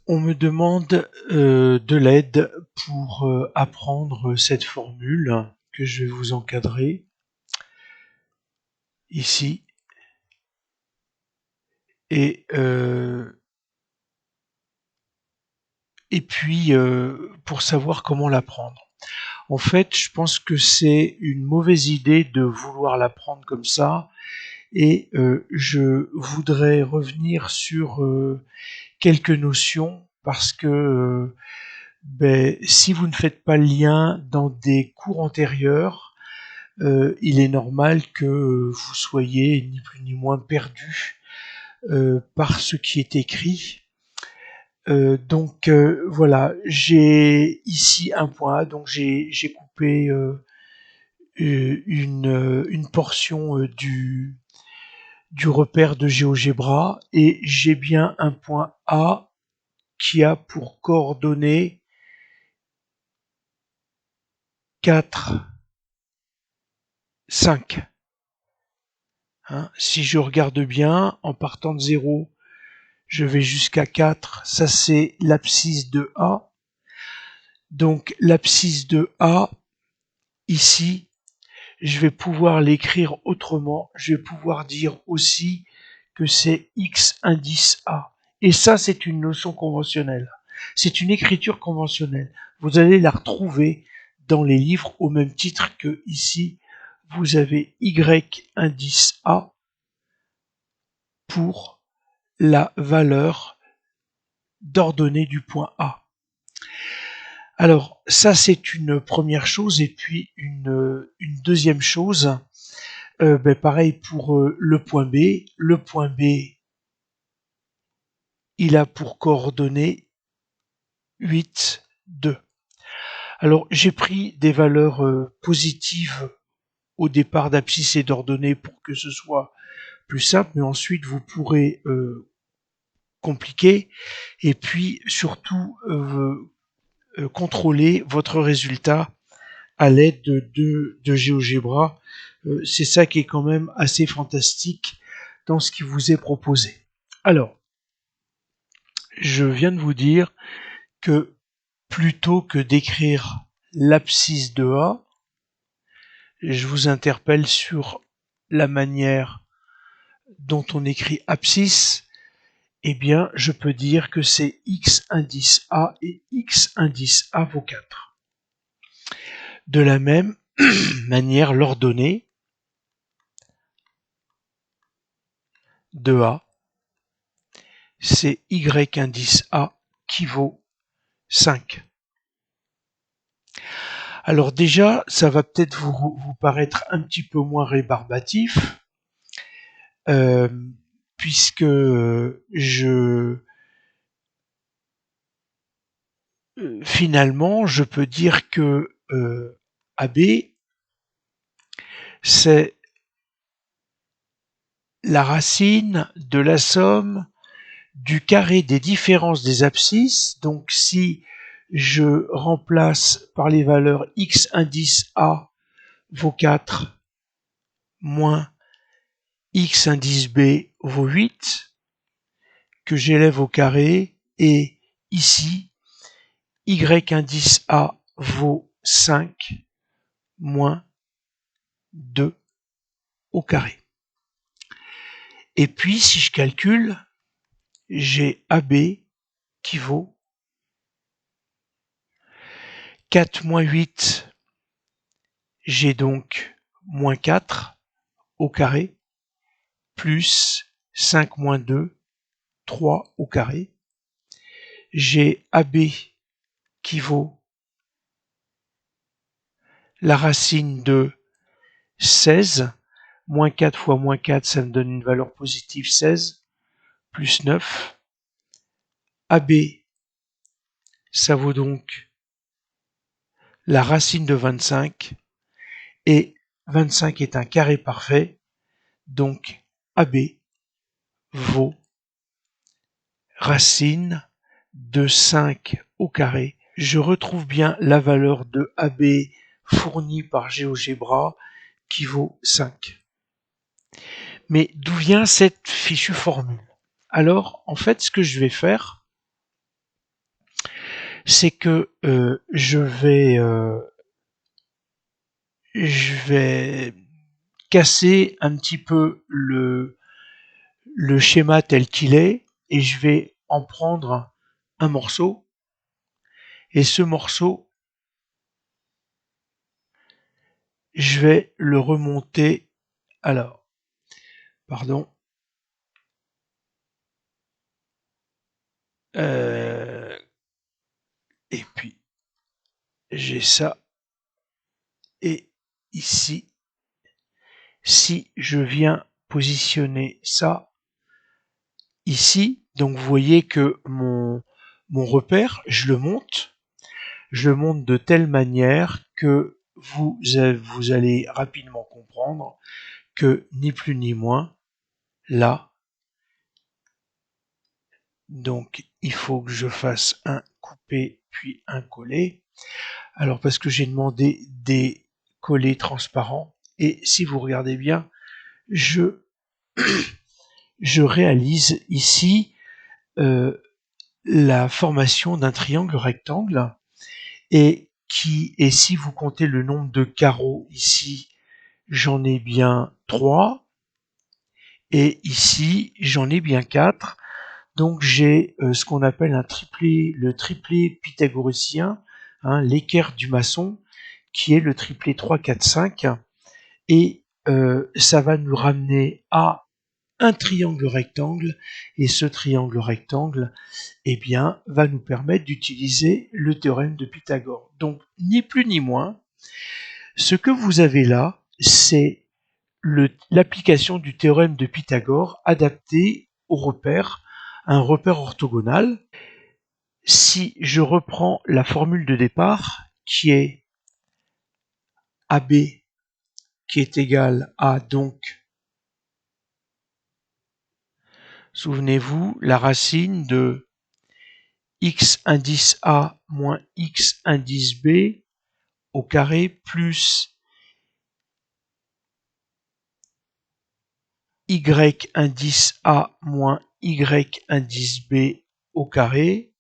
On me demande de l'aide pour apprendre cette formule que je vais vous encadrer ici et puis pour savoir comment l'apprendre. En fait, je pense que c'est une mauvaise idée de vouloir l'apprendre comme ça et je voudrais revenir sur quelques notions parce que si vous ne faites pas le lien dans des cours antérieurs, il est normal que vous soyez ni plus ni moins perdu par ce qui est écrit. Voilà, j'ai ici un point A, donc j'ai coupé une portion du repère de GeoGebra et j'ai bien un point A qui a pour coordonnées 4, 5. Hein. Si je regarde bien, en partant de 0, je vais jusqu'à 4. Ça, c'est l'abscisse de A. Donc, l'abscisse de A, ici, je vais pouvoir l'écrire autrement. Je vais pouvoir dire aussi que c'est X indice A. Et ça, c'est une notion conventionnelle. C'est une écriture conventionnelle. Vous allez la retrouver dans les livres au même titre que ici, vous avez Y indice A pour la valeur d'ordonnée du point A. Alors ça c'est une première chose et puis une deuxième chose, pareil pour le point B. Le point B, il a pour coordonnées 8, 2. Alors j'ai pris des valeurs positives au départ d'abscisse et d'ordonnée pour que ce soit plus simple, mais ensuite vous pourrez compliquer et puis surtout contrôler votre résultat à l'aide de GeoGebra. C'est ça qui est quand même assez fantastique dans ce qui vous est proposé. Alors, je viens de vous dire que plutôt que d'écrire l'abscisse de A, je vous interpelle sur la manière dont on écrit abscisse. Eh bien, je peux dire que c'est X indice A et X indice A vaut 4. De la même manière, l'ordonnée de A, c'est Y indice A qui vaut 5. Alors déjà, ça va peut-être vous paraître un petit peu moins rébarbatif, euh, puisque finalement, je peux dire que AB, c'est la racine de la somme du carré des différences des abscisses. Donc si je remplace par les valeurs X indice A vaut 4 moins X indice B vaut 8, que j'élève au carré, et ici, Y indice A vaut 5 moins 2 au carré. Et puis, si je calcule, j'ai AB qui vaut 4 moins 8, j'ai donc moins 4 au carré, plus 5 moins 2, 3 au carré. J'ai AB qui vaut la racine de 16, moins 4 fois moins 4, ça me donne une valeur positive 16, plus 9. AB, ça vaut donc la racine de 25, et 25 est un carré parfait, donc AB vaut racine de 5 au carré. Je retrouve bien la valeur de AB fournie par GeoGebra qui vaut 5. Mais d'où vient cette fichue formule? Alors, en fait, ce que je vais faire, c'est que je vais casser un petit peu le schéma tel qu'il est et je vais en prendre un morceau et ce morceau, je vais le remonter. Alors, pardon. Et puis, j'ai ça. Et ici, si je viens positionner ça ici, donc vous voyez que mon repère, je le monte de telle manière que vous allez rapidement comprendre que ni plus ni moins, là, donc il faut que je fasse un coupé puis un collé. Alors parce que j'ai demandé des collés transparents et si vous regardez bien, je, je réalise ici la formation d'un triangle rectangle et si vous comptez le nombre de carreaux ici, j'en ai bien 3 et ici j'en ai bien 4. Donc j'ai ce qu'on appelle le triplé pythagoricien, hein, l'équerre du maçon, qui est le triplé 3, 4, 5. Et ça va nous ramener à un triangle rectangle. Et ce triangle rectangle, eh bien, va nous permettre d'utiliser le théorème de Pythagore. Donc, ni plus ni moins, ce que vous avez là, c'est l'application du théorème de Pythagore adapté au repère, un repère orthogonal. Si je reprends la formule de départ, qui est AB qui est égal à, donc, souvenez-vous, la racine de x indice A moins x indice B au carré plus y indice A moins y indice B au carré.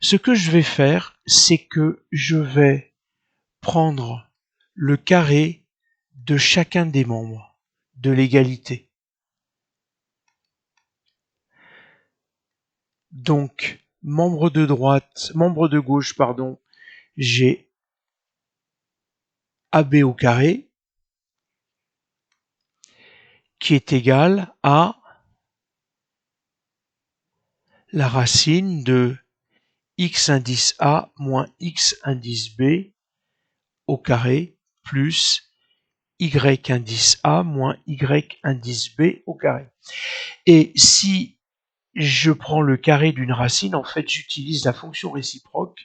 Ce que je vais faire, c'est que je vais prendre le carré de chacun des membres de l'égalité. Donc, membre de gauche, pardon, j'ai AB au carré qui est égal à la racine de x indice A moins x indice B au carré plus y indice A moins y indice B au carré. Et si je prends le carré d'une racine, en fait j'utilise la fonction réciproque,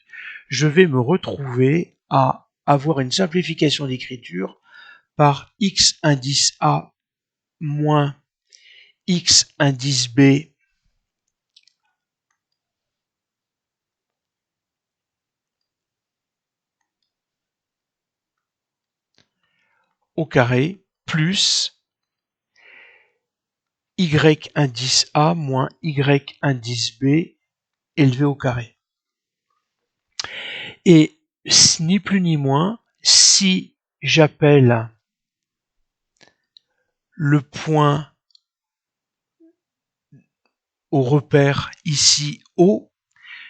je vais me retrouver à avoir une simplification d'écriture par x indice A moins x indice B au carré plus y indice A moins y indice B élevé au carré. Et ni plus ni moins, si j'appelle le point au repère ici O,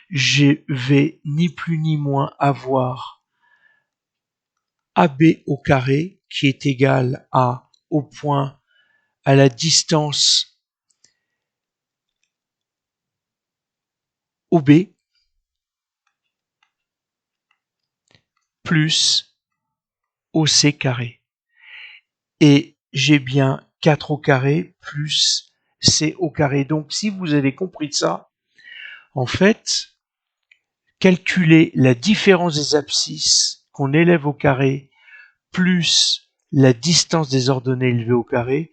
je vais ni plus ni moins avoir AB au carré qui est égal au point à la distance OB plus OC carré. Et j'ai bien 4 au carré plus C au carré. Donc si vous avez compris ça, en fait, calculer la différence des abscisses qu'on élève au carré plus la distance des ordonnées élevées au carré,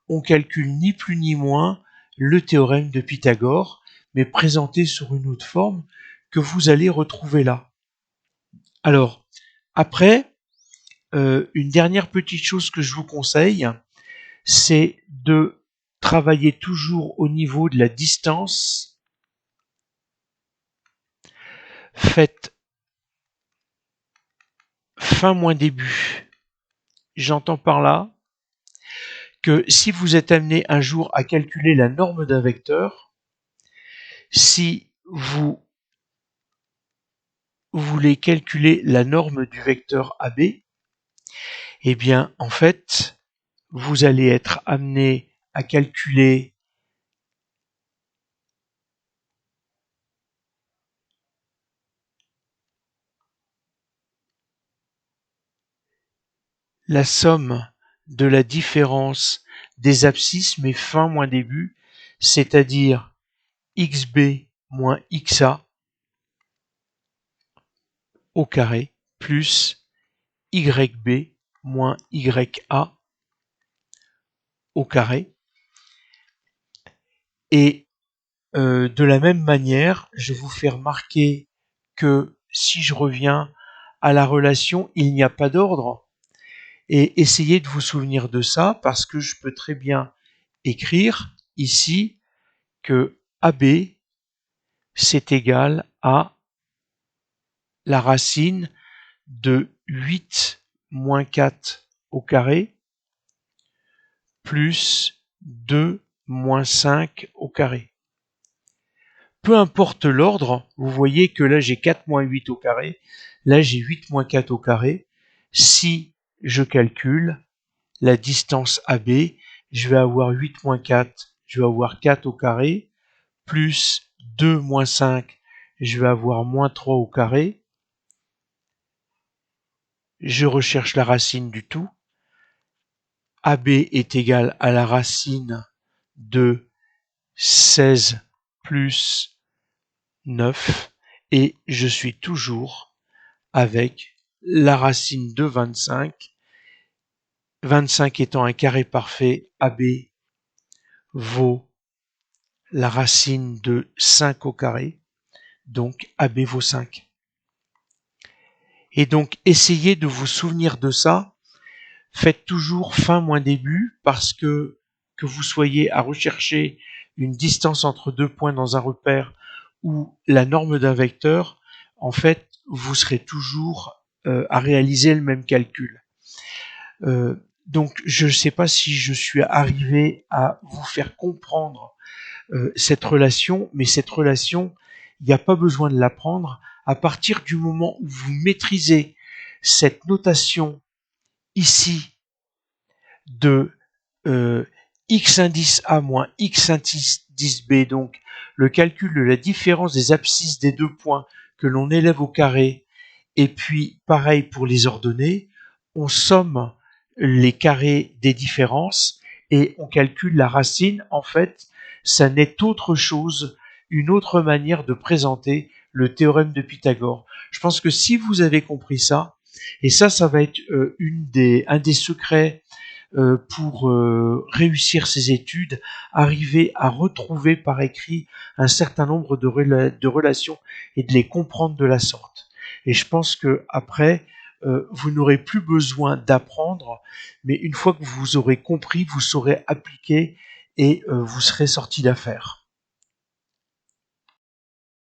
on calcule ni plus ni moins le théorème de Pythagore, mais présenté sur une autre forme que vous allez retrouver là. Alors, après, une dernière petite chose que je vous conseille, c'est de travailler toujours au niveau de la distance faites fin moins début. J'entends par là que si vous êtes amené un jour à calculer la norme d'un vecteur, si vous voulez calculer la norme du vecteur AB, eh bien, en fait, vous allez être amené à calculer la somme de la différence des abscisses, mais fin moins début, c'est-à-dire xb moins xa au carré plus yb moins ya au carré. Et de la même manière, je vous fais remarquer que si je reviens à la relation, il n'y a pas d'ordre. Et essayez de vous souvenir de ça parce que je peux très bien écrire ici que AB c'est égal à la racine de 8 moins 4 au carré plus 2 moins 5 au carré. Peu importe l'ordre, vous voyez que là j'ai 4 moins 8 au carré, là j'ai 8 moins 4 au carré. Si je calcule la distance AB, je vais avoir 8 moins 4, je vais avoir 4 au carré, plus 2 moins 5, je vais avoir moins 3 au carré. Je recherche la racine du tout. AB est égal à la racine de 16 plus 9 et je suis toujours avec la racine de 25. 25 étant un carré parfait, AB vaut la racine de 5 au carré, donc AB vaut 5. Et donc essayez de vous souvenir de ça. Faites toujours fin moins début parce que vous soyez à rechercher une distance entre deux points dans un repère ou la norme d'un vecteur, en fait, vous serez toujours à réaliser le même calcul. Donc, je ne sais pas si je suis arrivé à vous faire comprendre cette relation, mais cette relation, il n'y a pas besoin de l'apprendre. À partir du moment où vous maîtrisez cette notation ici de x indice A moins x indice B, donc le calcul de la différence des abscisses des deux points que l'on élève au carré, et puis pareil pour les ordonnées, on somme les carrés des différences et on calcule la racine. En fait, ça n'est autre chose, une autre manière de présenter le théorème de Pythagore. Je pense que si vous avez compris ça, et ça va être un des secrets pour réussir ses études, arriver à retrouver par écrit un certain nombre de relations et de les comprendre de la sorte. Et je pense que après, vous n'aurez plus besoin d'apprendre, mais une fois que vous aurez compris, vous saurez appliquer et vous serez sorti d'affaire.